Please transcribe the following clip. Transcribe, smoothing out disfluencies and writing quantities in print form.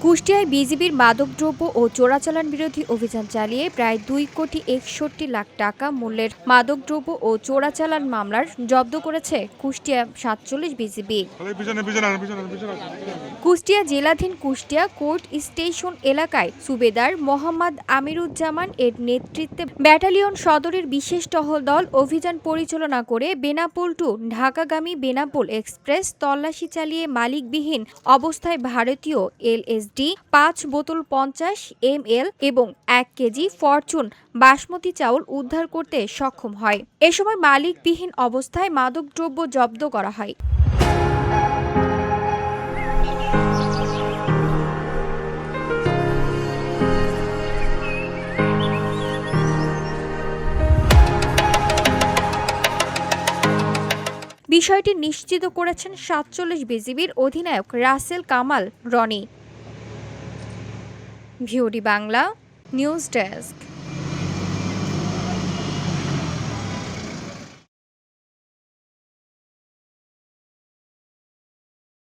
কুষ্টিয়ায় বিজিবির মাদকদ্রব্য ও চোরাচালান বিরোধী অভিযান চালিয়ে প্রায় 2,61,00,000 টাকা মূল্যের মাদকদ্রব্য ও চোরাচালান মামলার জব্দ করেছে কুষ্টিয়া 47 বিজিবি। কুষ্টিয়া জেলাধীন কুষ্টিয়া কোর্ট স্টেশন এলাকায় সুবেদার মোহাম্মদ আমিরুজ্জামান এর নেতৃত্বে ব্যাটালিয়ন সদরের বিশেষ টহল দল অভিযান পরিচালনা করে বেনাপোল টু ঢাকাগামী বেনাপোল এক্সপ্রেস তল্লাশি চালিয়ে মালিকবিহীন অবস্থায় ভারতীয় LSD 5 বোতল 50 ml এবং 1 কেজি ফরচুন বাসমতি চাউল উদ্ধার করতে সক্ষম হয়। এ সময় মালিকবিহীন অবস্থায় মাদকদ্রব্য জব্দ করা হয়। বিষয়টি নিশ্চিত করেছেন 47 বিজিবির অধিনায়ক Rasel Kamal Roni. VOD Bangla news desk.